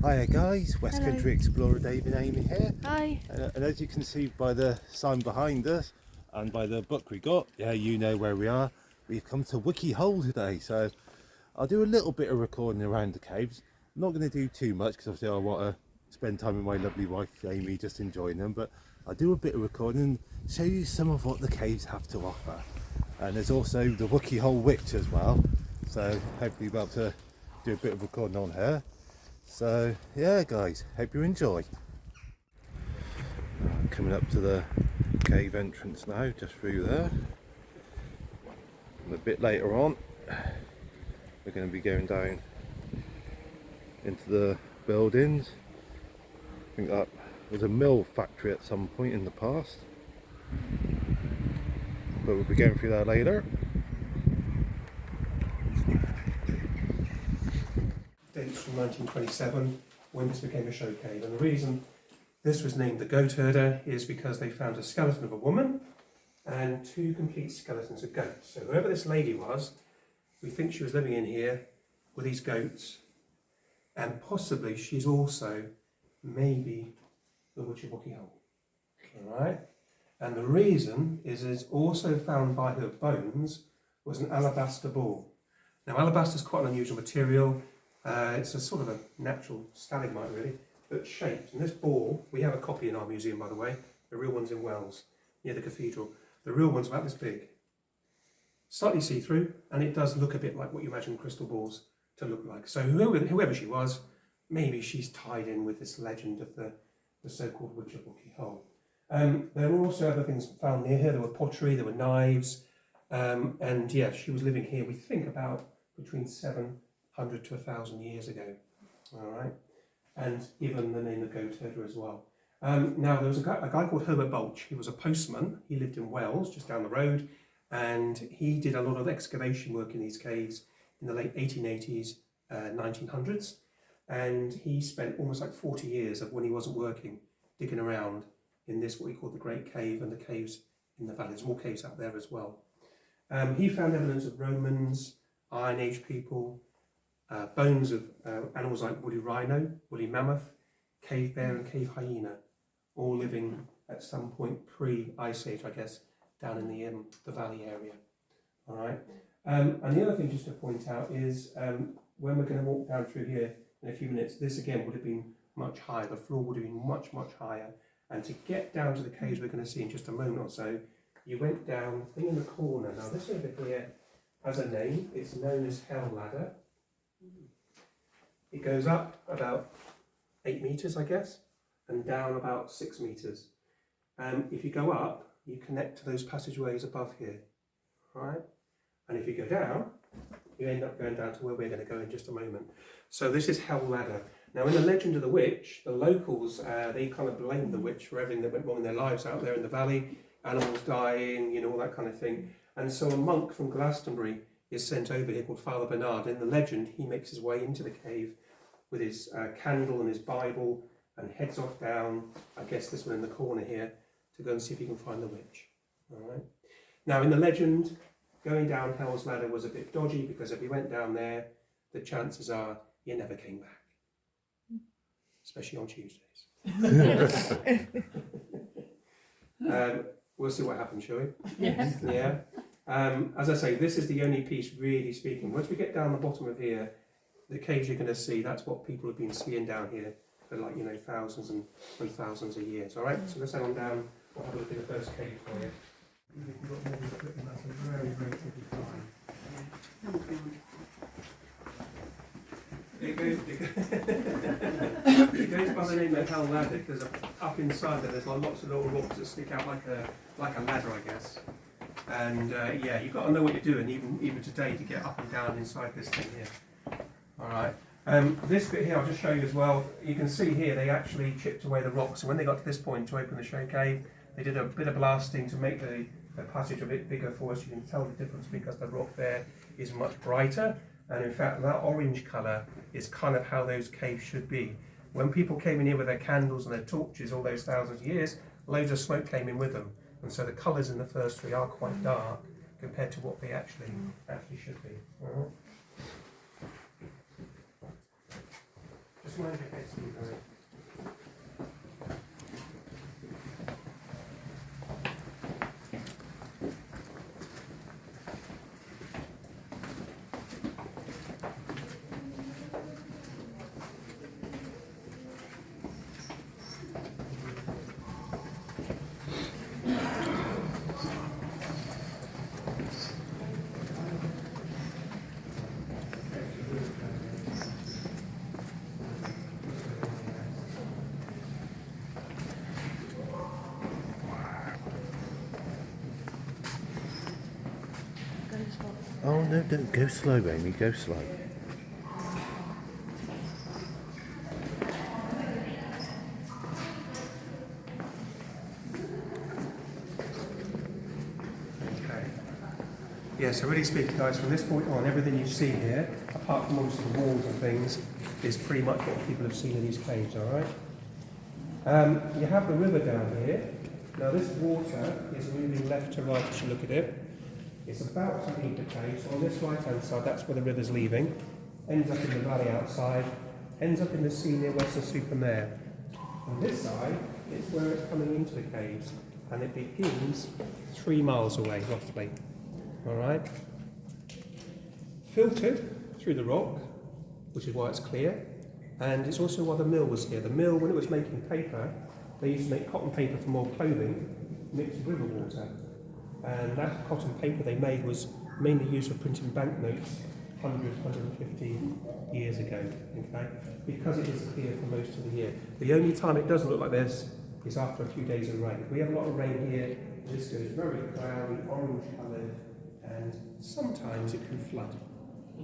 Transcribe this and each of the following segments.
Hiya guys, West Hello. Country Explorer David Amy here. Hi. And as you can see by the sign behind us and by the book we got, yeah, you know where we are. We've come to Wookey Hole today, so I'll do a little bit of recording around the caves. I'm not going to do too much because obviously I want to spend time with my lovely wife Amy, just enjoying them, but I'll do a bit of recording and show you some of what the caves have to offer. And there's also the Wookey Hole witch as well, so hopefully we'll be able to do a bit of recording on her. So yeah guys, hope you enjoy. Coming up to the cave entrance now, just through there. And a bit later on we're going to be going down into the buildings. I think that was a mill factory at some point in the past, but we'll be going through that later. Dates from 1927 when this became a show cave, and the reason this was named the goat herder is because they found a skeleton of a woman and two complete skeletons of goats. So whoever this lady was, we think she was living in here with these goats, and possibly she's also maybe the witch of Wookey Hole. Alright? And the reason is also found by her bones was an alabaster ball. Now alabaster is quite an unusual material. It's a sort of a natural stalagmite really, but shaped. And this ball, we have a copy in our museum by the way, the real one's in Wells, near the cathedral. The real one's about this big. Slightly see-through, and it does look a bit like what you imagine crystal balls to look like. So whoever she was, maybe she's tied in with this legend of the so-called witch of Wookey Hole. There were also other things found near her. There were pottery, there were knives, and yeah, she was living here, we think about between 700 to 1,000 years ago. All right, and given the name of goat herder as well. Now there was a guy called Herbert Bulch. He was a postman. He lived in Wells, just down the road, and he did a lot of excavation work in these caves in the late 1880s, 1900s, and he spent almost like 40 years of when he wasn't working digging around in this what we call the Great Cave and the caves in the valley. There's more caves out there as well. He found evidence of Romans, Iron Age people, bones of animals like woolly rhino, woolly mammoth, cave bear and cave hyena, all living at some point pre-Ice Age, I guess, down in the valley area. All right. And the other thing just to point out is when we're going to walk down through here in a few minutes, this again would have been much higher. The floor would have been much, much higher. And to get down to the caves we're going to see in just a moment or so, you went down, thing in the corner. Now this over here has a name. It's known as Hell Ladder. It goes up about 8 meters, I guess, and down about 6 meters. If you go up, you connect to those passageways above here, right? And if you go down, you end up going down to where we're going to go in just a moment. So this is Hell Ladder. Now in the legend of the witch, the locals, they kind of blamed the witch for everything that went wrong in their lives out there in the valley, animals dying, you know, all that kind of thing. And so a monk from Glastonbury is sent over here called Father Bernard. In the legend, he makes his way into the cave with his candle and his Bible and heads off down, I guess this one in the corner here, to go and see if he can find the witch. All right. Now in the legend, going down Hell's Ladder was a bit dodgy because if you went down there, the chances are you never came back, especially on Tuesdays. We'll see what happens, shall we? Yes. Yeah. As I say, this is the only piece really speaking. Once we get down the bottom of here, the caves you're going to see, that's what people have been seeing down here for like, you know, thousands and thousands of years. All right, so let's head on down. We'll have a look at the first cave for you. That's a very, very tricky climb. It goes by the name of Hell Ladder because up inside there's like lots of little rocks that stick out like a ladder, I guess. And yeah, you've got to know what you're doing even today to get up and down inside this thing here. All right. This bit here I'll just show you as well. You can see here they actually chipped away the rocks, and when they got to this point to open the show cave, they did a bit of blasting to make the passage a bit bigger for us. You can tell the difference because the rock there is much brighter. And in fact, that orange colour is kind of how those caves should be. When people came in here with their candles and their torches all those thousands of years, loads of smoke came in with them. And so the colours in the first three are quite dark compared to what they actually should be. Just mind your head, Steve. Oh no, don't go slow, Amy, go slow. Okay. Yeah, so really speaking, guys, from this point on, everything you see here, apart from obviously the walls and things, is pretty much what people have seen in these caves, all right? You have the river down here. Now this water is moving left to right as you look at it. It's about to leave the cave, so on this right-hand side, that's where the river's leaving, ends up in the valley outside, ends up in the sea near Weston-super-Mare. On this side, it's where it's coming into the caves, and it begins 3 miles away, roughly. All right? Filtered through the rock, which is why it's clear, and it's also why the mill was here. The mill, when it was making paper, they used to make cotton paper for more clothing, mixed with river water. And that cotton paper they made was mainly used for printing banknotes 100, 150 years ago, okay? Because it is clear for most of the year. The only time it doesn't look like this is after a few days of rain. We have a lot of rain here, this goes very cloudy, orange coloured, and sometimes it can flood.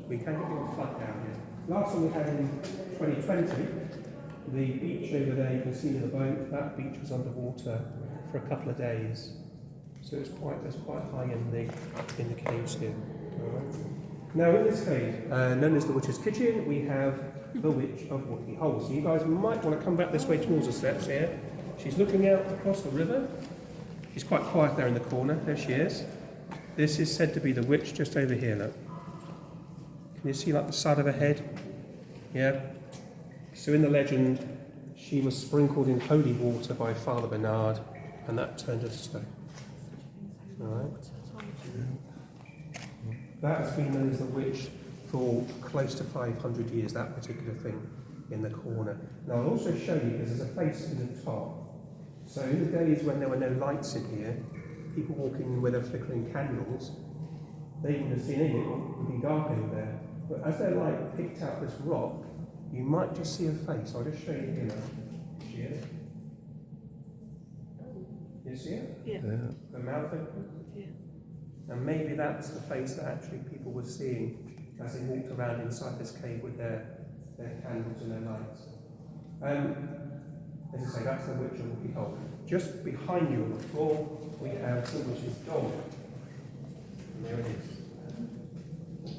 We can get a flood down here. Last one we had in 2020, the beach over there, you can see in the boat, that beach was underwater for a couple of days. So it's quite high in the caves here. All right. Now in this cave, known as the Witch's Kitchen, we have the Witch of Wookey Hole. So you guys might want to come back this way towards the steps here. She's looking out across the river. She's quite quiet there in the corner. There she is. This is said to be the witch just over here, look. Can you see like the side of her head? Yeah. So in the legend, she was sprinkled in holy water by Father Bernard, and that turned her to stone. Alright. That has been known as the witch for close to 500 years, that particular thing in the corner. Now I'll also show you, because there's a face in the top. So in the days when there were no lights in here, people walking with their flickering candles, they wouldn't have seen anything, it would be dark over there. But as their light picked out this rock, you might just see a face. I'll just show you here now. See it? You see it? Yeah. The mouth open? Yeah. And maybe that's the face that actually people were seeing as they walked around inside this cave with their candles and their lights. As I say, that's the Witch of Wookey Hole. Just behind you on the floor, we have the witch's dog. And there it is.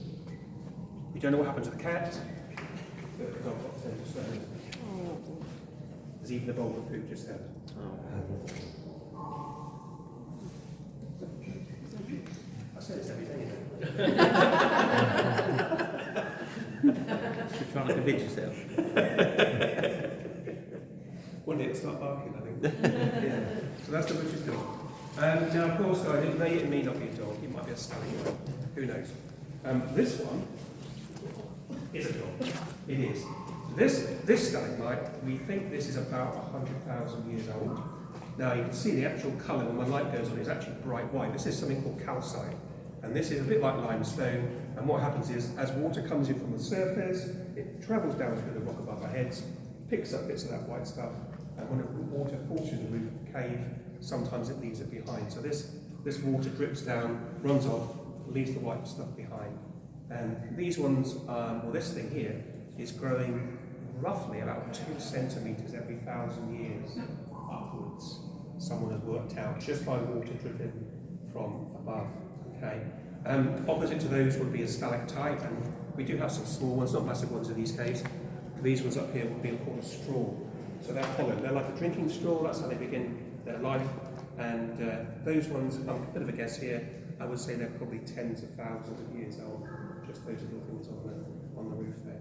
We don't know what happened to the cat, but the dog got turned to stone. Oh. There's even a bowl of food just there. I say this every day, you know. You're trying to convince yourself. One day it'll start barking, I think. Yeah. So that's the witch's dog. Now, of course, guys, it may not be a dog, it might be a stallion. Who knows? This one is a dog. It is. This stalagmite, we think this is about 100,000 years old. Now, you can see the actual colour when the light goes on, it's actually bright white. This is something called calcite. And this is a bit like limestone. And what happens is, as water comes in from the surface, it travels down through the rock above our heads, picks up bits of that white stuff, and when the water falls through the roof of the cave, sometimes it leaves it behind. So this water drips down, runs off, leaves the white stuff behind. And these ones, well, this thing here is growing roughly about 2 centimetres every 1,000 years upwards. Someone has worked out just by water dripping from above. Okay. Opposite to those would be a stalactite, and we do have some small ones, not massive ones in these caves. These ones up here would be called a straw. So they're hollow. They're like a drinking straw. That's how they begin their life. And those ones, a bit of a guess here, I would say they're probably tens of thousands of years old. Just those little things on the roof there.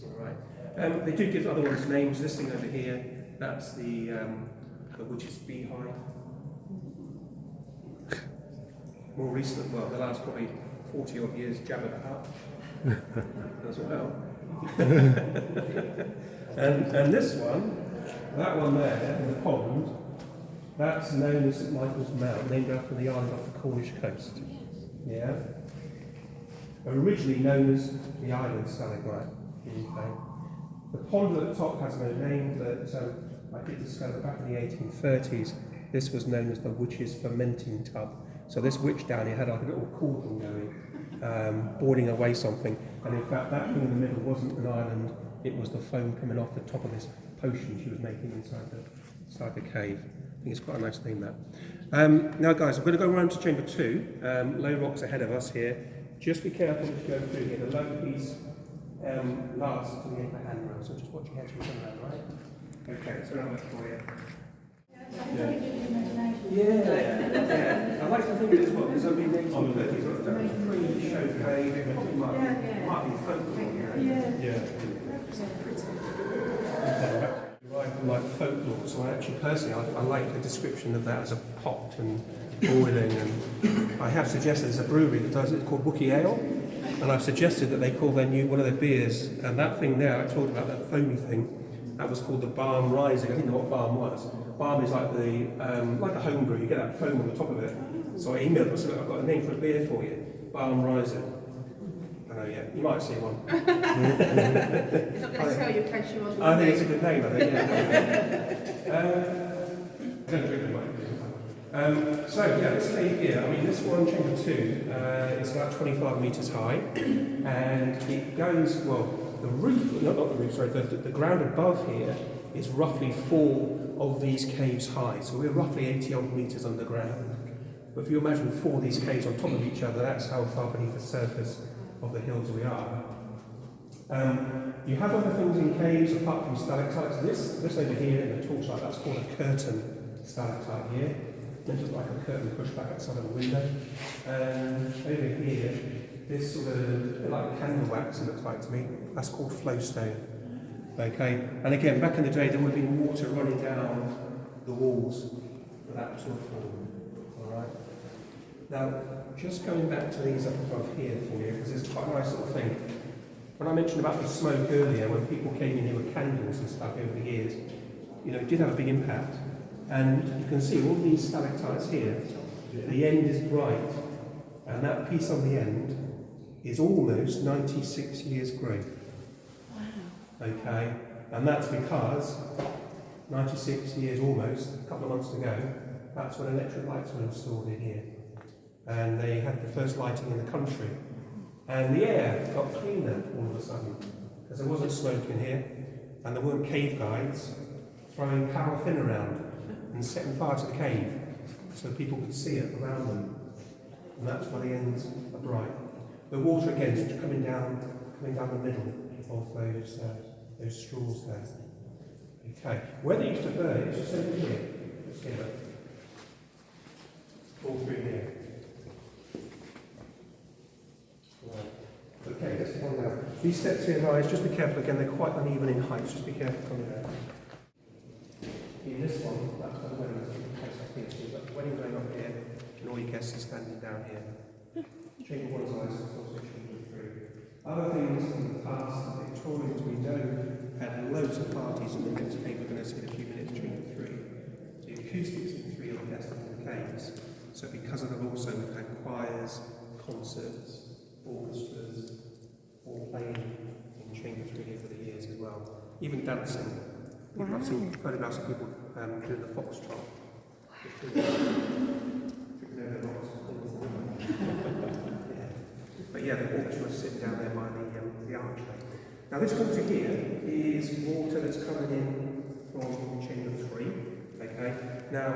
All right. They do give other ones names. This thing over here, that's the witch's beehive. More recent, well, the last probably 40 odd years, Jabba the Hutt as well. and this one, that one there in the pond, that's known as St Michael's Mount, named after the island off the Cornish coast. Yeah. Originally known as the island stalagmite in UK. The pond at the top has no name, but I did discover back in the 1830s, this was known as the witch's fermenting tub. So this witch down here had like a little cauldron going, boiling away something. And in fact, that thing in the middle wasn't an island, it was the foam coming off the top of this potion she was making inside the cave. I think it's quite a nice name, that. Now guys, I'm going to go around to chamber 2. Low rocks ahead of us here. Just be careful if you go through here. The low piece lasts until the end of the handrail, so just watch your head as you come around, right? Okay, so now that's for you. Yeah. I like to think of it as well, because I mean, 1830s, that was pre-show cave, it might be folklore. Yeah. Like folklore, so personally, I like the description of that as a pot and boiling, and I have suggested there's a brewery that does it, it's called Wookey Hole, and I've suggested that they call their one of their beers, and that thing there, I told about that foamy thing, that was called the Barm Rising. I didn't know what Barm was. Barm is like like a home brew, you get that foam on the top of it. So I emailed them, I said, I've got a name for a beer for you, Barm Rising. I know, yeah, you might see one. It's not going to tell you in case you want. I think it's a good name, I think, yeah. I don't drink them, so yeah, this cave here, I mean this one, chamber 2, is about 25 metres high, and it goes, well, the roof, not the roof, sorry, the ground above here is roughly 4 of these caves high, so we're roughly 80 odd metres underground. But if you imagine 4 of these caves on top of each other, that's how far beneath the surface of the hills we are. You have other things in caves apart from stalactites. This over here in the torchlight, that's called a curtain stalactite here. It's just like a curtain pushed back outside of the window. And over here, this sort of, a bit like candle wax, it looks like to me, that's called flowstone. Okay, and again, back in the day, there would have been water running down the walls for that to have formed. Alright? Now, just going back to these up above here for you, because it's quite a nice little thing. When I mentioned about the smoke earlier, when people came in here with candles and stuff over the years, it did have a big impact. And you can see all these stalactites here, the end is bright, and that piece on the end is almost 96 years growth. Wow. Okay, and that's because 96 years almost, a couple of months to go, that's when electric lights were installed in here. And they had the first lighting in the country. And the air got cleaner all of a sudden, because there wasn't smoke in here, and there weren't cave guides throwing paraffin around and setting fire to the cave so people could see it around them. And that's why the ends are bright. The water again is coming down the middle of those straws there. Okay, where they used to burn, it's just over here. Let's get it. All through here. Right. Okay, let's come down. These steps here, guys, just be careful again, they're quite uneven in height, just be careful coming down. In this one, that's where the wedding is taking place up here. So you've got the wedding going up here, and all your guests are standing down here. Chamber 1 is nice, it's also chamber 3. Other things in the past, the Victorians we know had loads of parties in the next cave. We're going to see in a few minutes, chamber 3. The acoustics in 3 are the best in the caves. So because of them also, we've had choirs, concerts, orchestras, all playing in chamber 3 here for the years as well. Even dancing. Wow. I've seen photographs of people doing the foxtrot. But yeah, the orchestra was sitting down there by the archway. Now this water here is water that's coming in from chamber 3. Okay. Now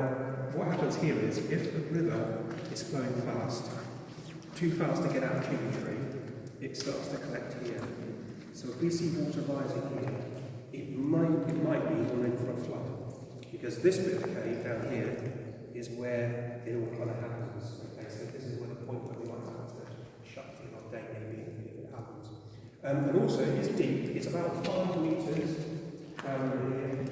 what happens here is if the river is flowing fast, too fast to get out of chamber 3, it starts to collect here. So if we see water rising here, it might be we're in for a flood, because this bit of the cave down here is where it all kind of happens. Okay, so this is where the point where we might have to shut the day maybe if it happens. And also it's deep, it's about 5 metres down here.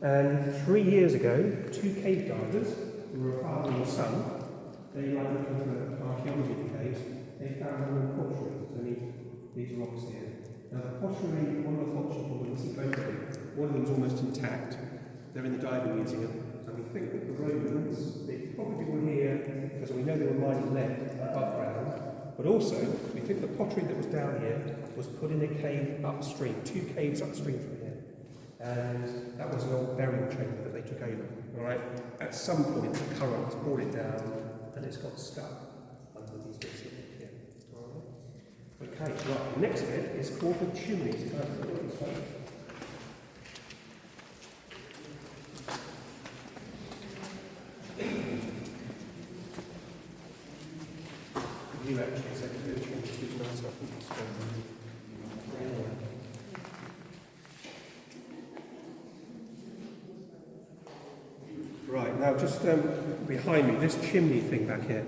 And 3 years ago, 2 cave divers, who were a father and a son, they were looking for archaeology in the caves, they found Roman pottery beneath these rocks here. Now the pottery, one of the pottery buildings, one of them is almost intact. They're in the diving museum, and we think that the Romans, they probably were here, because we know they were mining lead above ground, but also we think the pottery that was down here was put in a cave upstream, 2 caves upstream from here. And that was an old burial chamber that they took over. All right. At some point, the current has brought it down, and it's got stuck under these bits of wood here. All right. Okay. Right. The next bit is called the chimneys. You actually said to do the chimneys. Nice up. Right, now just behind me, this chimney thing back here,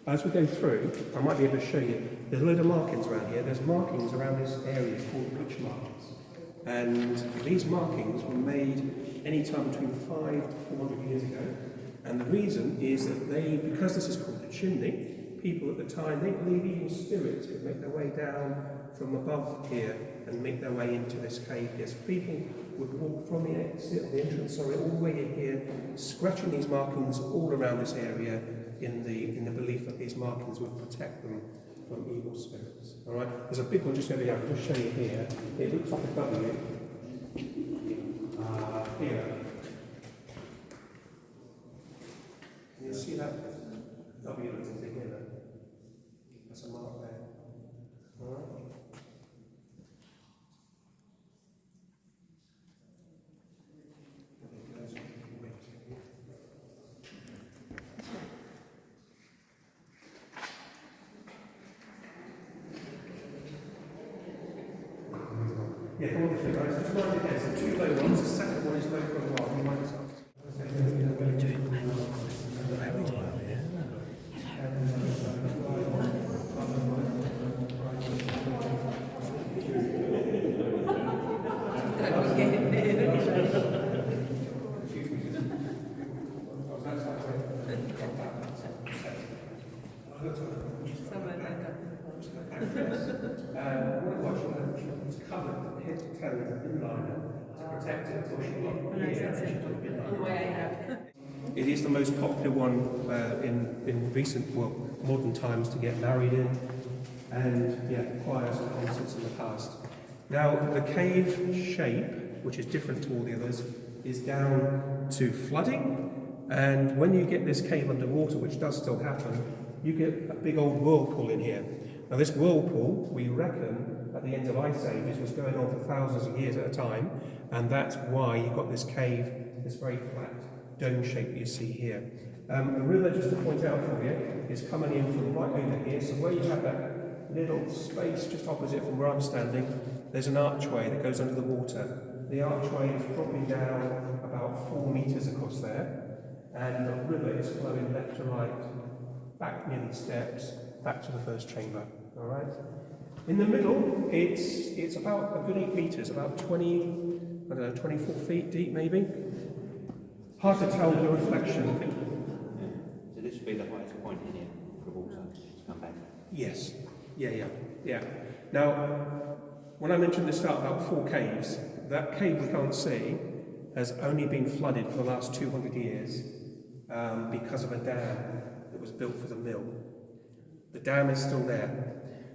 as we go through, I might be able to show you, there's a load of markings around here. There's markings around this area called witch markings. And these markings were made any time between 500 to 400 years ago. And the reason is that because this is called the chimney, people at the time, they believed even spirits could make their way down from above here and make their way into this cave here. So people would walk from the entrance, all the way in here, scratching these markings all around this area in the belief that these markings would protect them from evil spirits. All right, there's a big one just over here. I'll just show you here. It looks like a W. Here. Can you see that W looking thing here? That's a mark there. All right. Yeah, come on this way, guys. Just mind your heads. The 2 low ones, the second one is low for a while. You might just it's covered head to toe with an inliner to protect it until she got here. It is the most popular one in recent, modern times to get married in, and yeah, choirs and concerts in the past. Now, the cave shape, which is different to all the others, is down to flooding, and when you get this cave underwater, which does still happen, you get a big old whirlpool in here. Now, this whirlpool, we reckon, at the end of ice ages, was going on for thousands of years at a time, and that's why you've got this cave, this very flat dome shape that you see here. The river, just to point out for you, is coming in from right over here, so where you have that little space just opposite from where I'm standing, there's an archway that goes under the water. The archway is dropping down about 4 metres across there, and the river is flowing left to right, back near these steps, back to the first chamber. All right. In the middle, it's about a good 8 metres, about 24 feet deep, maybe. Hard to tell the reflection. So this would be the highest point in here for water to come back. Yes. Yeah. Now, when I mentioned at the start about 4 caves, that cave we can't see has only been flooded for the last 200 years because of a dam that was built for the mill. The dam is still there.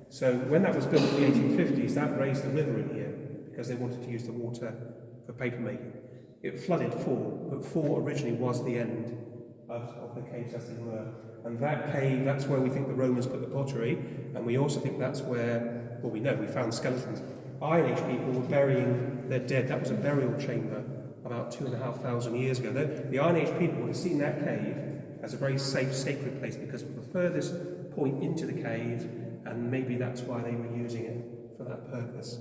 So when that was built in the 1850s, that raised the river in here because they wanted to use the water for paper making. It flooded 4, but 4 originally was the end of the caves as they were. And that cave, that's where we think the Romans put the pottery, and we also think that's where, well, we know, we found skeletons. Iron Age people were burying their dead. That was a burial chamber about 2,500 years ago. The Iron Age people would have seen that cave as a very safe, sacred place because it was the furthest point into the cave, and maybe that's why they were using it for that purpose.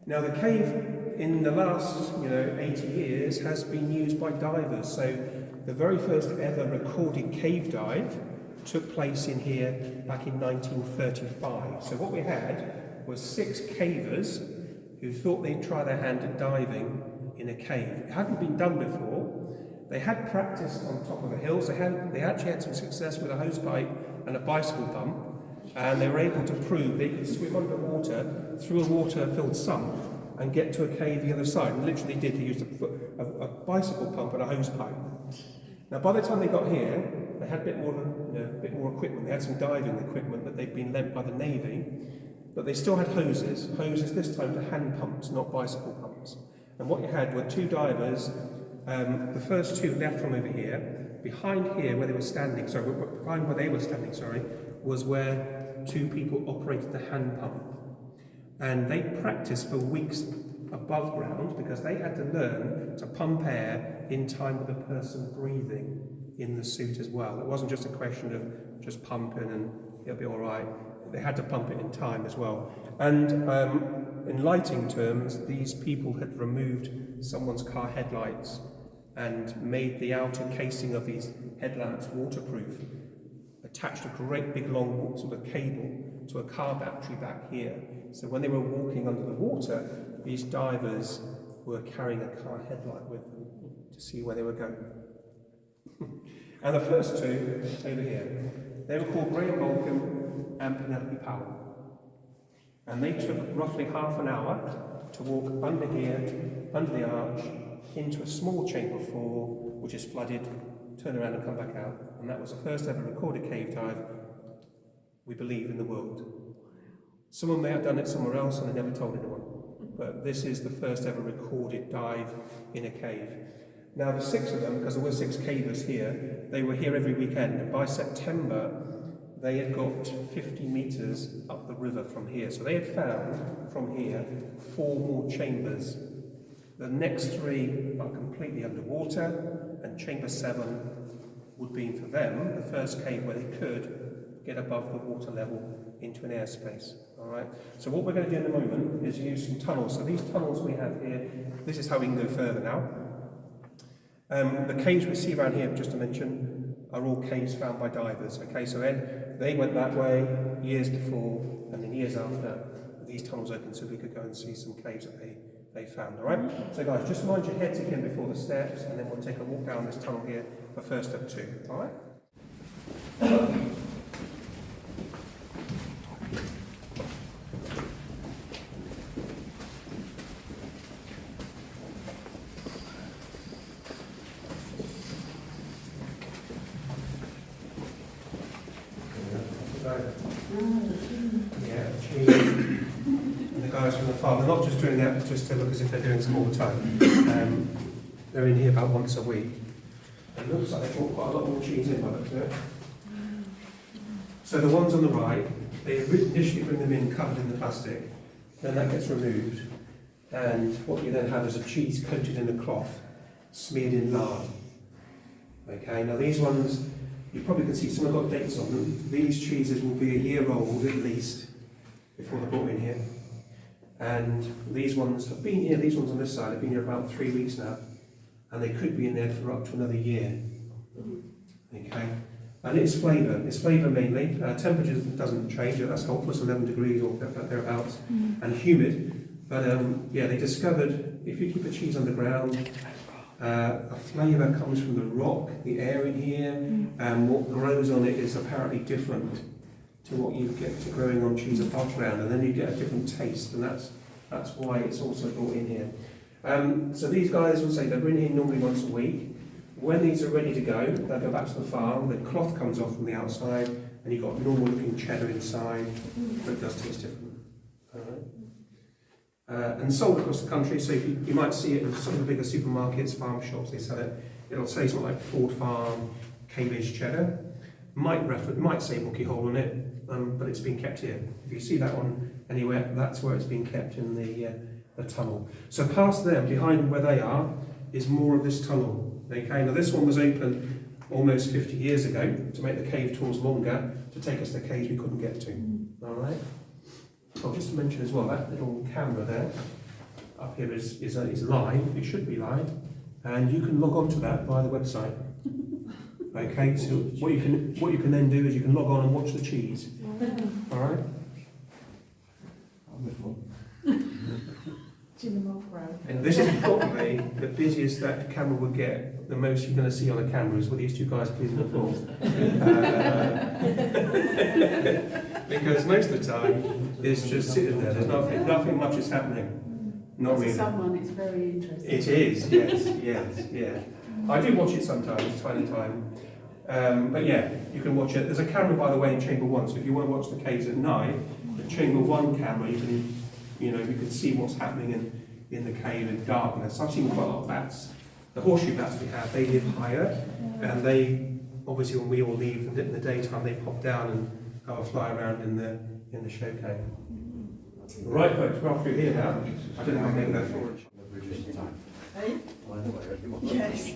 Now, the cave in the last 80 years has been used by divers. So the very first ever recorded cave dive took place in here back in 1935. So what we had was 6 cavers who thought they'd try their hand at diving in a cave. It hadn't been done before. They had practiced on top of the hills. They actually had some success with a hose pipe and a bicycle pump, and they were able to prove they could swim underwater through a water-filled sump and get to a cave the other side. And literally did. They used a bicycle pump and a hose pipe. Now, by the time they got here, they had a bit more equipment. They had some diving equipment that they'd been lent by the Navy, but they still had hoses. Hoses this time to hand pumps, not bicycle pumps. And what you had were 2 divers. The first 2 left from over here. Behind here, where they were standing, was where 2 people operated the hand pump. And they practiced for weeks above ground because they had to learn to pump air in time with the person breathing in the suit as well. It wasn't just a question of just pumping and it'll be all right. They had to pump it in time as well. And in lighting terms, these people had removed someone's car headlights and made the outer casing of these headlamps waterproof, attached a great big long sort of cable to a car battery back here. So when they were walking under the water, these divers were carrying a car headlight with them to see where they were going. And the first 2 over here, they were called Graham Malcolm and Penelope Powell. And they took roughly half an hour to walk under here, under the arch, into a small chamber 4, which is flooded, turn around and come back out. And that was the first ever recorded cave dive, we believe, in the world. Someone may have done it somewhere else and they never told anyone. But this is the first ever recorded dive in a cave. Now the 6 of them, because there were 6 cavers here, they were here every weekend. And by September, they had got 50 metres up the river from here. So they had found, from here, 4 more chambers. The next 3 are completely underwater, and chamber 7 would be, for them, the first cave where they could get above the water level into an airspace. All right. So what we're going to do in a moment is use some tunnels. So these tunnels we have here, this is how we can go further now. The caves we see around here, just to mention, are all caves found by divers. Okay, so they went that way years before, and then years after, these tunnels opened so we could go and see some caves that they found. All right. So guys, just mind your heads again before the steps, and then we'll take a walk down this tunnel here for first step 2. All right. And the guys from the farm, they're not just doing that just to look as if they're doing some all the time. They're in here about once a week. It looks like they brought quite a lot more cheese in by the looks of it. So the ones on the right, they initially bring them in covered in the plastic, then that gets removed, and what you then have is a cheese coated in a cloth, smeared in lard. Okay, now these ones, you probably can see some have got dates on them. These cheeses will be a year old at least before they're brought in here. And these ones have been here, these ones on this side have been here about 3 weeks now. And they could be in there for up to another year. Okay. And it's flavour mainly. Temperature doesn't change, that's helpful, it's 11 degrees or thereabouts. And humid. But yeah, they discovered if you keep a cheese underground, a flavour comes from the rock, the air in here, and what grows on it is apparently different to what you get to growing on cheese above ground, and then you get a different taste, and that's why it's also brought in here. So these guys will say they're in here normally once a week. When these are ready to go, they'll go back to the farm, the cloth comes off from the outside, and you've got normal looking cheddar inside, but it does taste different. All right. And sold across the country, so you might see it in some of the bigger supermarkets, farm shops, they sell it. It'll say something like Ford Farm, Cambridge cheddar. Might say Wookey Hole on it, but it's been kept here. If you see that one anywhere, that's where it's been kept in the tunnel. So past them, behind where they are, is more of this tunnel. Okay, now this one was open almost 50 years ago to make the cave tours longer, to take us to caves we couldn't get to. All right. Oh, just to mention as well, that little camera there up here is live. It should be live, and you can log on to that via the website. Okay, so what you can then do is you can log on and watch the cheese. All right. And this is probably the busiest that the camera would get. The most you're going to see on a camera is with these two guys cleaning the floor. Because most of the time it's just sitting there. There's nothing much is happening. Not As really. someone, it's very interesting. It is, yes, yeah. I do watch it sometimes, time to time. But yeah, you can watch it. There's a camera, by the way, in chamber 1. So if you want to watch the caves at night, the chamber 1 camera, you can see what's happening in the cave in darkness. I've seen quite a lot of bats. The horseshoe bats we have, they live higher, and they obviously when we all leave in the daytime, they pop down and have a fly around in the show cave. Right, folks, we're off through here now. I don't know how many go forward. Yes.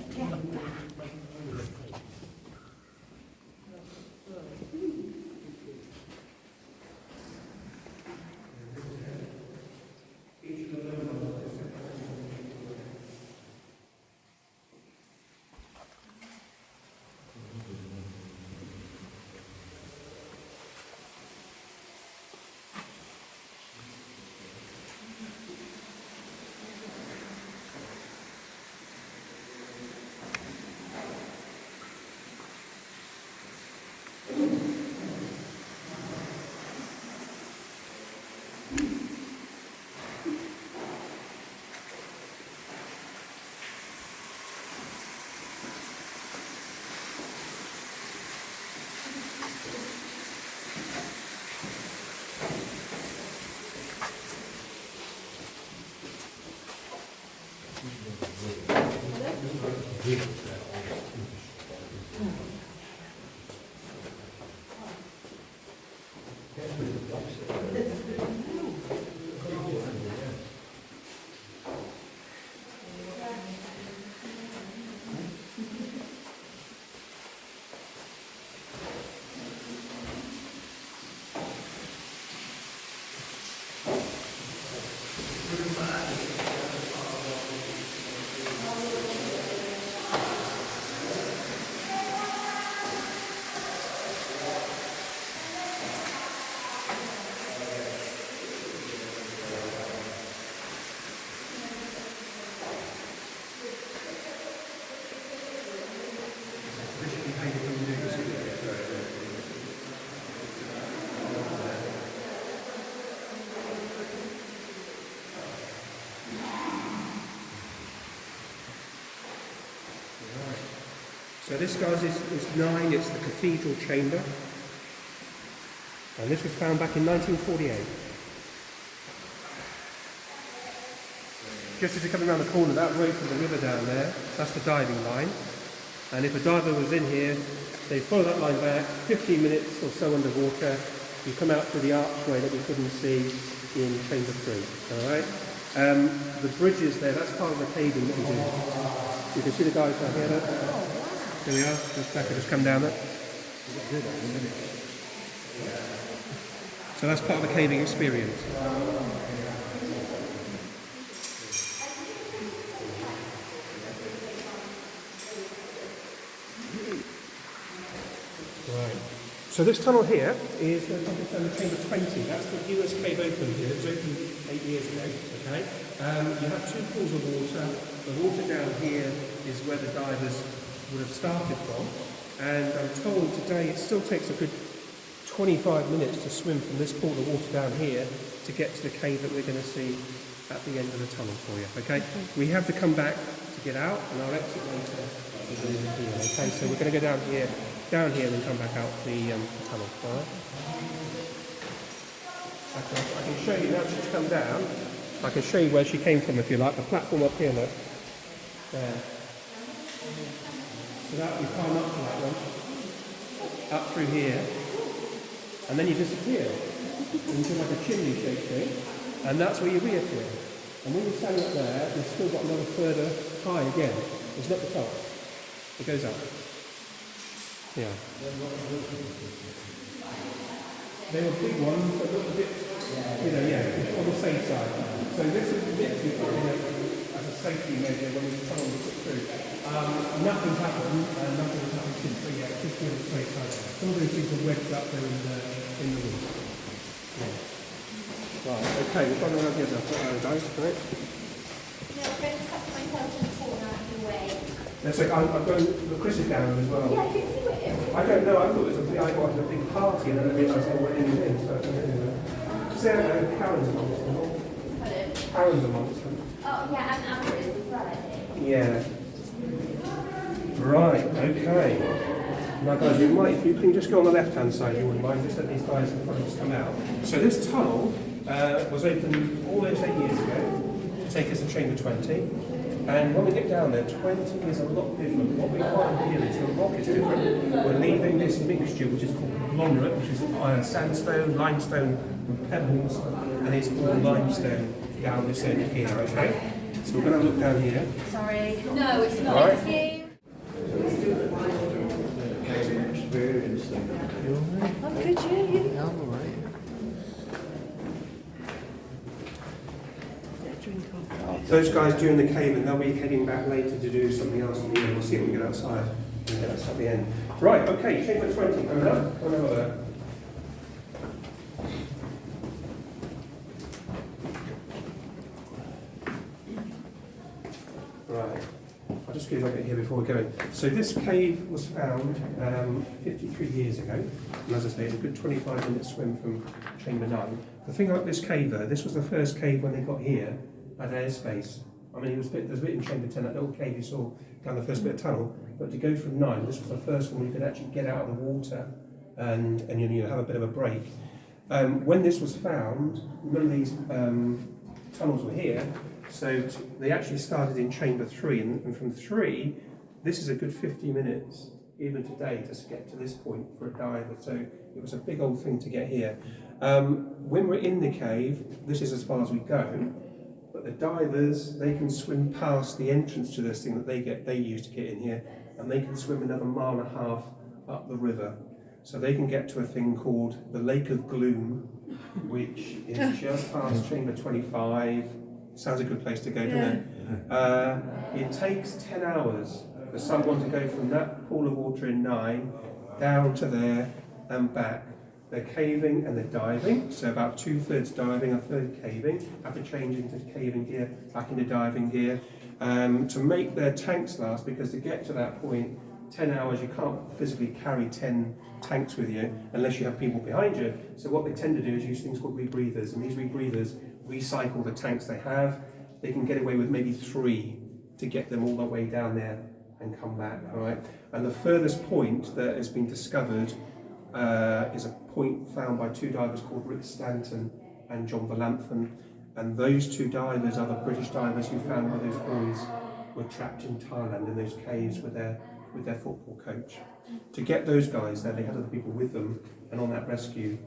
So this, guys, is 9. It's the cathedral chamber. And this was found back in 1948. Just as you're coming around the corner, that rope from the river down there, that's the diving line. And if a diver was in here, they follow that line back, 15 minutes or so underwater, you come out through the archway that we couldn't see in chamber 3. Alright? The bridges there, that's part of the caving that we do. You can see the guys down here. There we are, just back, just come down there. So that's part of the caving experience. Right. So this tunnel here is the chamber 20. That's the newest cave opened here. It was opened 8 years ago. Okay. You have 2 pools of water. The water down here is where the divers would have started from, and I'm told today it still takes a good 25 minutes to swim from this pool of water down here to get to the cave that we're going to see at the end of the tunnel for you. Okay, we have to come back to get out, and our exit later is over here. Okay, so we're going to go down here, and then come back out the tunnel. All right. I can show you now. She's come down. I can show you where she came from if you like. The platform up here, look. There. So that you climb up to that one, up through here, and then you disappear into like a chimney shaped thing, and that's where you reappear. And when you're standing up there, you've still got another further high again. It's not the top. It goes up. Yeah. They were big ones, but look a bit, on the safe side. So this is a bit as a safety measure when someone was put through. Nothing's happened, nothing's happened since, but yeah, just feel straight side. Some of those things are wedged up there in the roof. Yeah. Right, okay, we've gone around here now, guys, right? No, I'm going to tuck myself in the corner out of the way. That's like, I've got Chris is down as well. Yeah, I can see it. I don't know, I thought it was I got a big party and then I realised they were in, so anyway. Sarah, Karen's amongst them. Pardon? Karen's amongst them. Oh, yeah, and Amber is as well, I think. Yeah. Right, okay. Now guys, you might, if you can just go on the left-hand side, you wouldn't mind, just let these guys in front of us come out. So this tunnel was opened all those 8 years ago to take us to Chamber 20. And when we get down there, 20 is a lot different. What we find here is the rock is different. We're leaving this mixture, which is called conglomerate, which is sandstone, limestone, and pebbles, and it's all limestone down this end here, okay? So we're going to look down here. Sorry. No, it's not. Right. Thank you. I'm good, you? I'm alright. Those guys doing the cave, and they'll be heading back later to do something else in the end. We'll see when we get outside. We'll get outside the end. Right, okay, Chamber 20 coming up. Come over there. Right. I'll just give you a bit here before we go in. So this cave was found 53 years ago. And as I say, it's a good 25-minute swim from Chamber 9. The thing about this cave, though, this was the first cave when they got here at airspace. I mean, there's a bit in Chamber 10, that little cave you saw down the first bit of tunnel. But to go from 9, this was the first one where you could actually get out of the water and have a bit of a break. When this was found, none of these tunnels were here. So they actually started in Chamber 3, and from 3, this is a good 50 minutes, even today, to get to this point for a diver. So it was a big old thing to get here. When we're in the cave, this is as far as we go, but the divers, they can swim past the entrance to this thing that they use to get in here, and they can swim another 1.5 miles up the river. So they can get to a thing called the Lake of Gloom, which is just past Chamber 25. Sounds a good place to go, doesn't it? It takes 10 hours for someone to go from that pool of water in 9 down to there and back. They're caving and they're diving, so about 2/3 diving, 1/3 caving. Have to change into caving gear, back into diving gear, to make their tanks last, because to get to that point, 10 hours, you can't physically carry 10 tanks with you unless you have people behind you. So what they tend to do is use things called rebreathers, and these rebreathers recycle the tanks they have. They can get away with maybe 3 to get them all the way down there and come back, all right? And the furthest point that has been discovered is a point found by 2 divers called Rick Stanton and John Valamphan. And those 2 divers are the British divers who found where those boys were trapped in Thailand in those caves with their football coach. To get those guys there, they had other people with them, and on that rescue,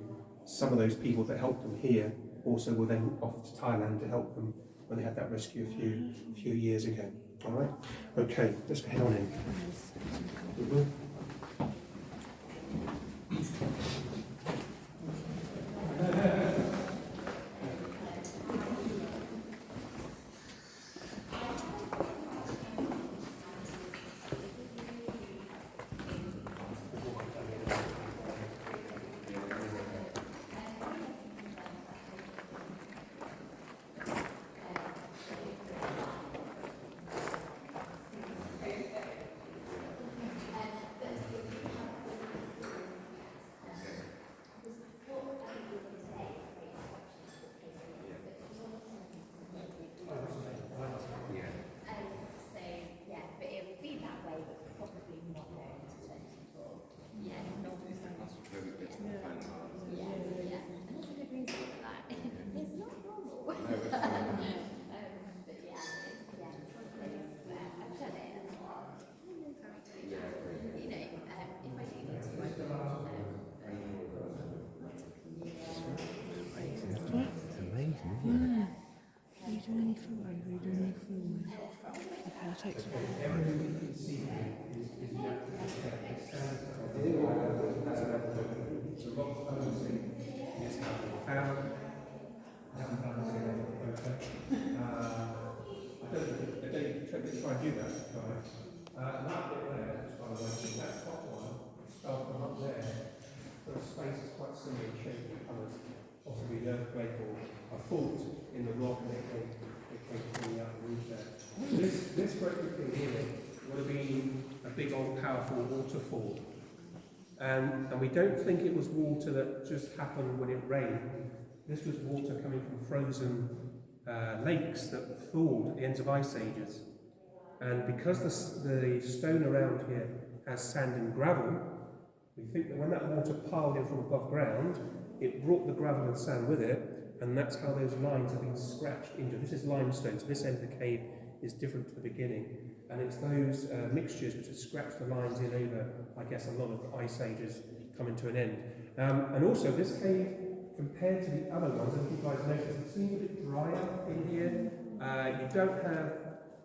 some of those people that helped them here also were then off to Thailand to help them when they had that rescue a few years ago. All right? Okay, let's head on in. try and do that, guys. That bit there, just by the way, that top one, fell from up there. The space is quite similar in shape to kind of possibly an earthquake or a fault in the rock, and it came falling out of the roof there. This great big thing here would have been a big old powerful waterfall. And we don't think it was water that just happened when it rained. This was water coming from frozen lakes that thawed at the ends of ice ages. And because the stone around here has sand and gravel, we think that when that water piled in from above ground, it brought the gravel and sand with it, and that's how those lines have been scratched into. This is limestone, so this end of the cave is different to the beginning. And it's those mixtures which have scratched the lines in over, I guess, a lot of the ice ages coming to an end. And also, this cave, compared to the other ones, as you guys notice, it seems a bit drier in here. You don't have,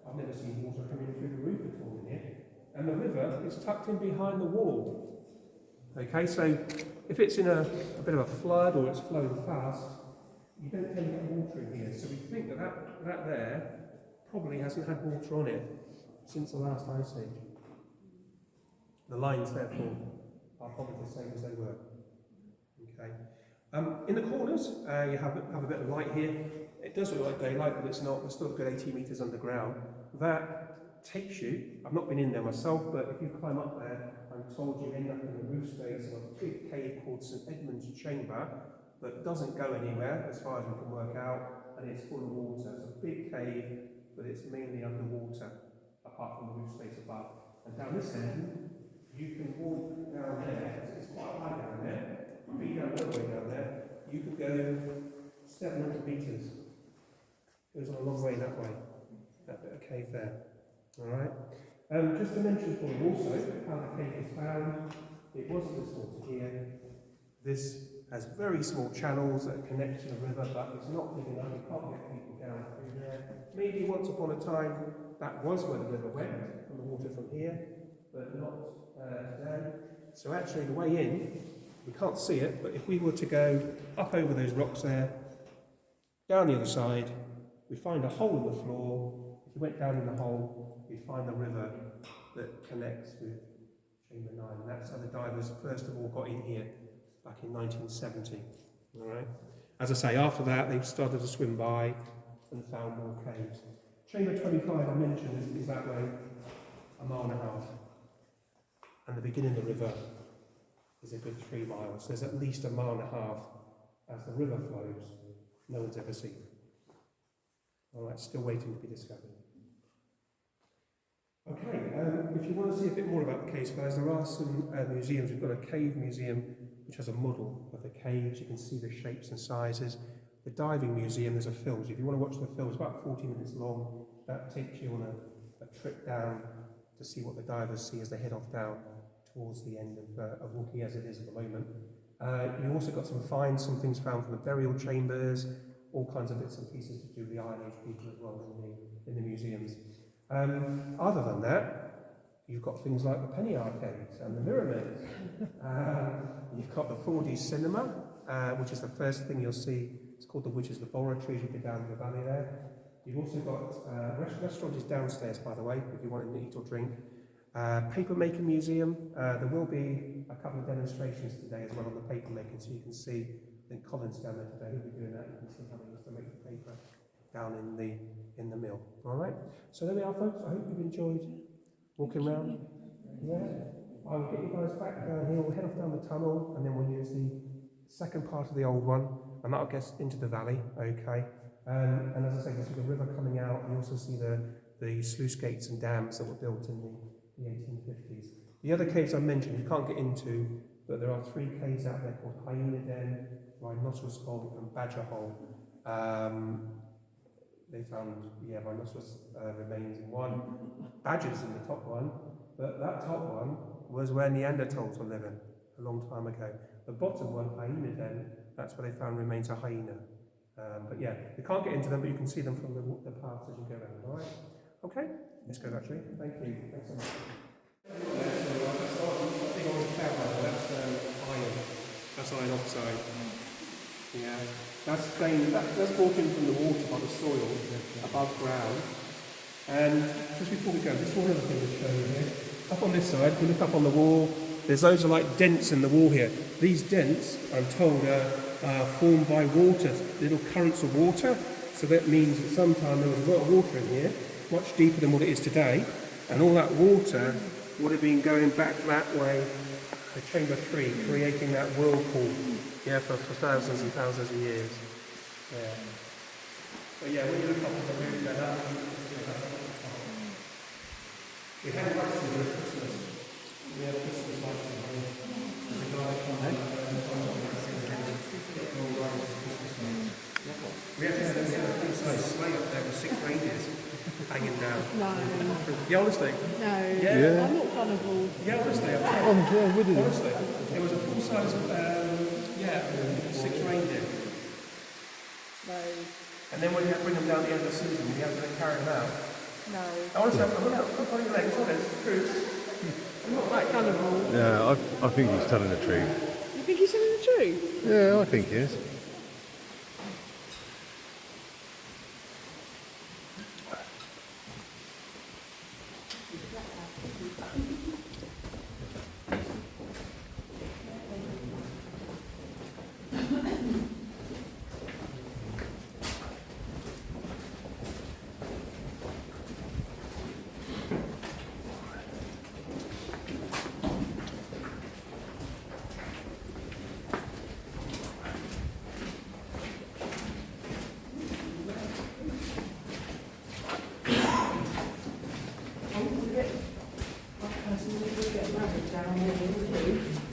I've never seen water coming through the roof at all in here. And the river is tucked in behind the wall. Okay, so if it's in a bit of a flood or it's flowing fast, you don't tend to get water in here. So we think that there probably hasn't had water on it since the last ice age. The lines, therefore, are probably the same as they were. Okay. In the corners, you have a bit of light here. It does look like daylight, but it's not. We're still a good 80 metres underground. That takes you, I've not been in there myself, but if you climb up there, I'm told you end up in the roof space of a big cave called St Edmund's Chamber that doesn't go anywhere as far as we can work out, and it's full of water. It's a big cave, but it's mainly underwater, apart from the roof space above. And down this end, you can walk down there. It's quite high down there. But you don't know way down there. You can go 700 metres. Goes on a long way that way. That bit of cave there. Alright. Just to mention for you also how the cave was found. It wasn't this water here. This has very small channels that connect to the river, but it's not big enough. You can't get people down through there. Maybe once upon a time that was where the river went, from the water from here, but not today. So actually the way in, we can't see it, but if we were to go up over those rocks there, down the other side, we'd find a hole in the floor. If you went down in the hole, you'd find the river that connects with Chamber 9. And that's how the divers first of all got in here back in 1970. All right. As I say, after that, they started to swim by and found more caves. Chamber 25, I mentioned, is that way, a mile and a half. And the beginning of the river is a good 3 miles. There's at least a mile and a half as the river flows. No one's ever seen. All right, still waiting to be discovered. Okay, if you want to see a bit more about the caves, guys, there are some museums. We've got a cave museum which has a model of the caves. You can see the shapes and sizes. The diving museum, there's a film. So if you want to watch the film, it's about 40 minutes long. That takes you on a trip down to see what the divers see as they head off down towards the end of Wookey as it is at the moment. You also got some things found from the burial chambers, all kinds of bits and pieces to do with the Iron Age people as well in the museums. Other than that, you've got things like the penny arcades and the mirror maze. You've got the 4D cinema, which is the first thing you'll see. It's called the Witch's Laboratory as you get down the valley there. You've also got restaurant is downstairs, by the way, if you want to eat or drink. Paper making museum. There will be a couple of demonstrations today as well on the paper making, so you can see. I think Colin's down there today. He'll be doing that. You can see how they used to make the paper down in the mill. All right. So there we are, folks. I hope you've enjoyed walking around. Yeah. I will get you guys back down here. We'll head off down the tunnel, and then we'll use the second part of the old one, and that'll get us into the valley. Okay. And as I say, you see the river coming out. You also see the sluice gates and dams that were built in the 1850s. The other caves I mentioned you can't get into, but there are 3 caves out there called Hyena Den, Rhinoceros Hole and Badger Hole. They found, rhinoceros remains in one, badgers in the top one, but that top one was where Neanderthals were living a long time ago. The bottom one, Hyena Den, that's where they found remains of hyena. But yeah, you can't get into them, but you can see them from the paths as you go around, all right? Okay, let's go actually. Thank you. Thanks so much. Big orange cloud there, that's iron. That's iron oxide. Yeah, that's brought in from the water by the soil above ground. And just before we go, just one other thing to show you here. Up on this side, if you look up on the wall, there's loads of like dents in the wall here. These dents, I'm told, are formed by water, little currents of water. So that means that sometime there was a lot of water in here, much deeper than what it is today. And all that water would have been going back that way to chamber 3, creating that whirlpool, yeah, for thousands and thousands of years. Yeah. But yeah, when you look up at the roof there, we have lights in here at Christmas. We have Christmas lights in here. There's a guy that comes in We actually had a full-size sleigh up there with 6 reindeers hanging down. No. Yeah, honestly. No. Yeah. I'm not vulnerable. Yeah, honestly. Honestly. It was a full-size, 6 reindeer. No. And then when you bring them down at the end of the season, you have to carry them out. No. Honestly, I'm not putting your legs on it, it's true. I'm not that Vulnerable. Yeah, I think he's telling the truth. You think he's telling the truth? Yeah, I think he is.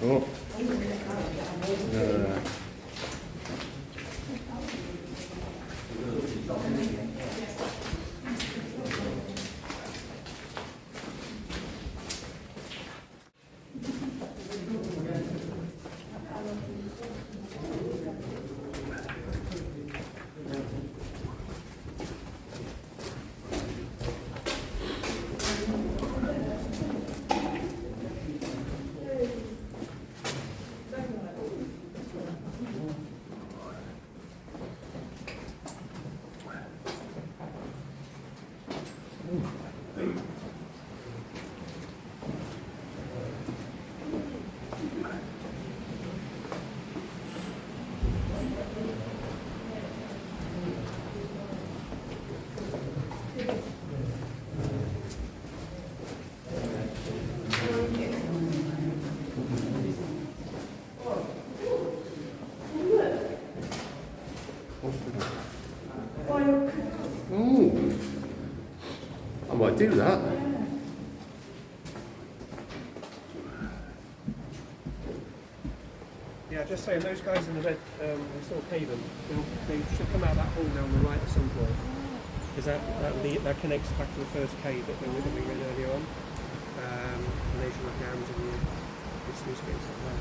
Oh. Ooh. I might do that. Yeah, just saying, those guys in the red, we still pay them. They should come out that hole down the right at some point. Because that connects back to the first cave that we read earlier on. And they should look down to the sluice gates up there.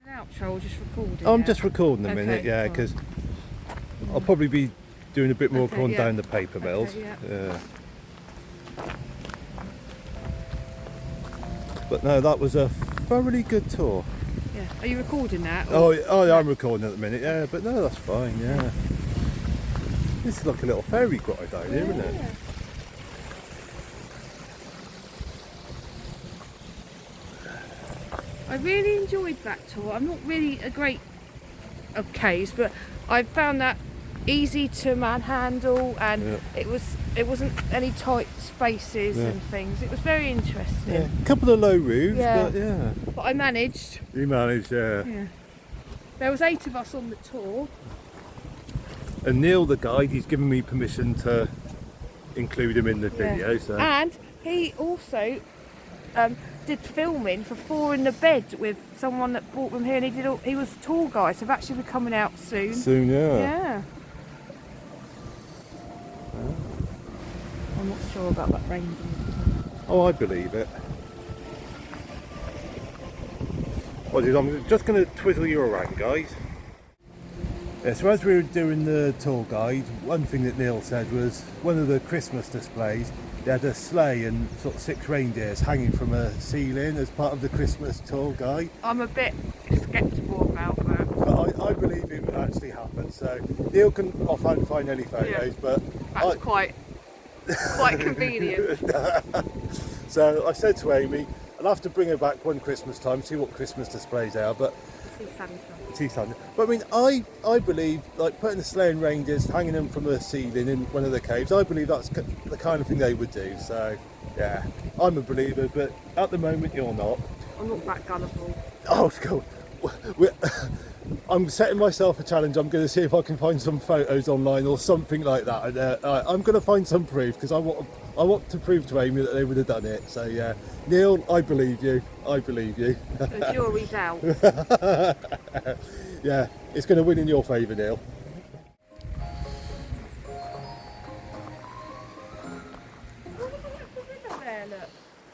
Outro or just recording? I'm it? just recording a minute, Okay, yeah, fine. because I'll probably be doing a bit more Okay, going yeah. down the paper mills. Okay, yeah. Yeah. But no, that was a thoroughly good tour. Yeah. Are you recording that? Oh, yeah, I'm recording at the minute, yeah, but no, that's fine, yeah. This is like a little fairy grotto down here, isn't it? Yeah. I really enjoyed that tour. I'm not really a great of caves, but I found that easy to manhandle, and Yeah. it wasn't any tight spaces Yeah. and things. It was very interesting. Yeah. A couple of low roofs, Yeah. but yeah. But I managed. You managed, yeah. Yeah. There was 8 of us on the tour. And Neil, the guide, he's given me permission to include him in the Yeah. video, so. And he also did filming for 4 in the Bed with someone that brought them here, and he was a tour guide, so they've actually be coming out soon. Soon, yeah. Yeah. I'm not sure about that reindeer. Oh, I believe it. Well, dude, I'm just going to twizzle you around, guys. Yeah, so as we were doing the tour guide, one thing that Neil said was one of the Christmas displays, they had a sleigh and sort of 6 reindeers hanging from a ceiling as part of the Christmas tour guide. I'm a bit sceptical about that. But I believe it actually happened. So Neil can offhand find any photos, but That's quite convenient. So I said to Amy, I'll have to bring her back one Christmas time, see what Christmas displays they are. But see Santa. But I mean, I believe, like putting the sleigh and reindeers, hanging them from a ceiling in one of the caves, I believe that's the kind of thing they would do. So yeah, I'm a believer, but at the moment you're not. I'm not that gullible. Oh, cool. I'm setting myself a challenge. I'm going to see if I can find some photos online or something like that. And, I'm going to find some proof because I want to prove to Amy that they would have done it. So yeah, Neil, I believe you. I believe you. The jury's out. Yeah, it's going to win in your favour, Neil.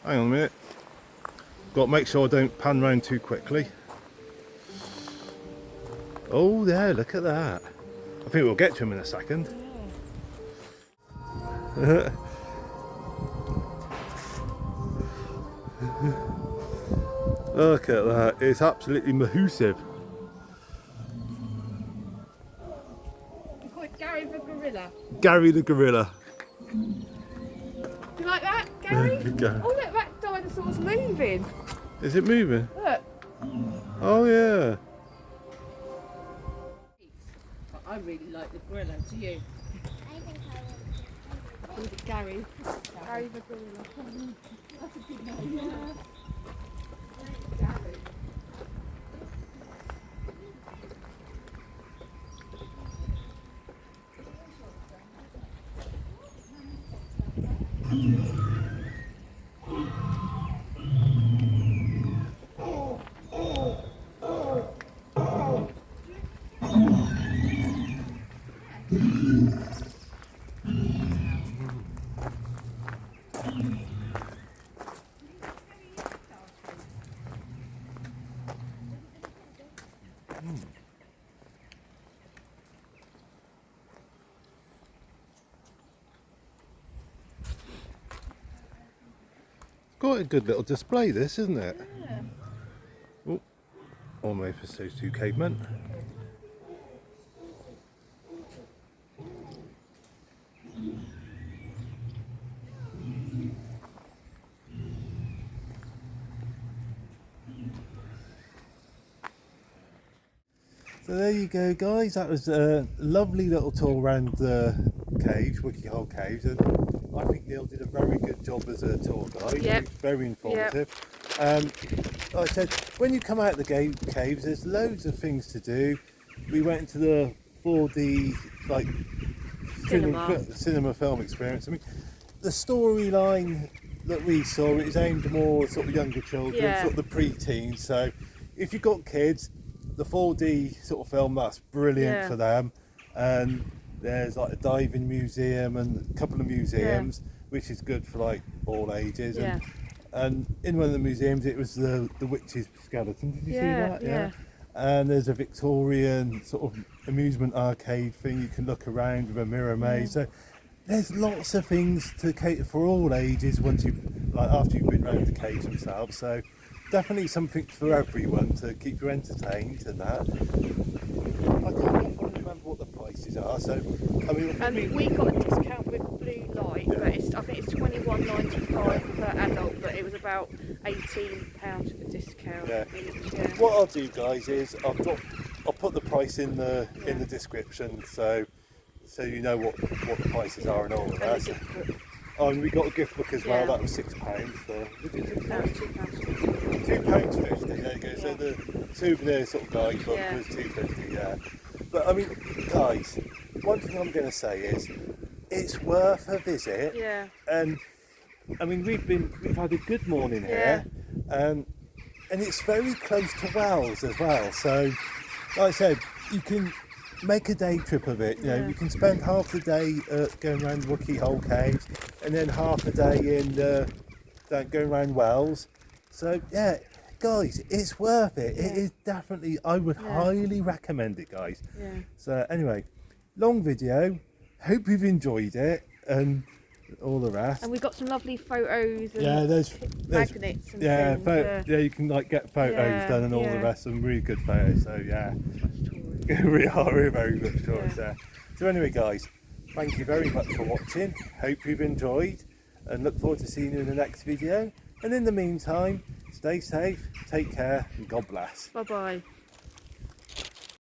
Hang on a minute. Got to make sure I don't pan round too quickly. Oh, there, look at that. I think we'll get to him in a second. Yeah. Look at that, it's absolutely massive. You call it Gary the Gorilla. Gary the Gorilla. Do you like that, Gary? Gary. Oh look, that dinosaur's moving. Is it moving? Look. Oh yeah. I really like the gorilla, do you? I think I Called it Gary. Gary the Gorilla. That's a good name. Quite a good little display, this, isn't it? Yeah. Oh, almost for those 2 cavemen. So there you go, guys. That was a lovely little tour around the caves, Wookey Hole caves, and I think Neil did a very good job as a tour guide. Yep. Very informative. Like I said, when you come out of the caves, there's loads of things to do. We went into the 4D like cinema film experience. I mean, the storyline that we saw is aimed more sort of younger children, Yeah. sort of the pre-teens. So if you've got kids, the 4D sort of film, that's brilliant Yeah. for them. And there's like a diving museum and a couple of museums, which is good for like all ages. Yeah. And in one of the museums, it was the witch's skeleton. Did you see that? Yeah. And there's a Victorian sort of amusement arcade thing. You can look around with a mirror maze. So there's lots of things to cater for all ages once you've after you've been around the caves themselves. So definitely something for everyone to keep you entertained and that. I can't even remember what the prices are. So I mean, And we got a discount with Blue Light, but I think it's £21.95 per adult, but it was about £18 for discount Yeah. each. Yeah. what I'll do, guys, is I'll put the price in the description, so you know what the prices are and all of that. And the gift book. Oh, and we got a gift book as well. Yeah. That was £6 for £2.50. £2.50. There you go. So Yeah. the souvenir sort of guide book Yeah. was £2.50. Yeah. But I mean, guys, one thing I'm going to say is it's worth a visit. Yeah. And I mean, we've had a good morning here, and it's very close to Wells as well. So, like I said, you can make a day trip of it. You know, Yeah. you can spend half the day going around Wookey Hole caves, and then half the day in going around Wells. So yeah, guys, it's worth it. It is definitely. I would highly recommend it, guys. Yeah. So anyway, long video. Hope you've enjoyed it, and all the rest. And we got some lovely photos and Yeah, there's magnets and yeah, things. yeah, you can like get photos Yeah, done and all yeah. the rest. Some really good photos. So yeah, we're very good choice there. So anyway, guys, thank you very much for watching. Hope you've enjoyed, and look forward to seeing you in the next video. And in the meantime, stay safe, take care, and God bless. Bye bye.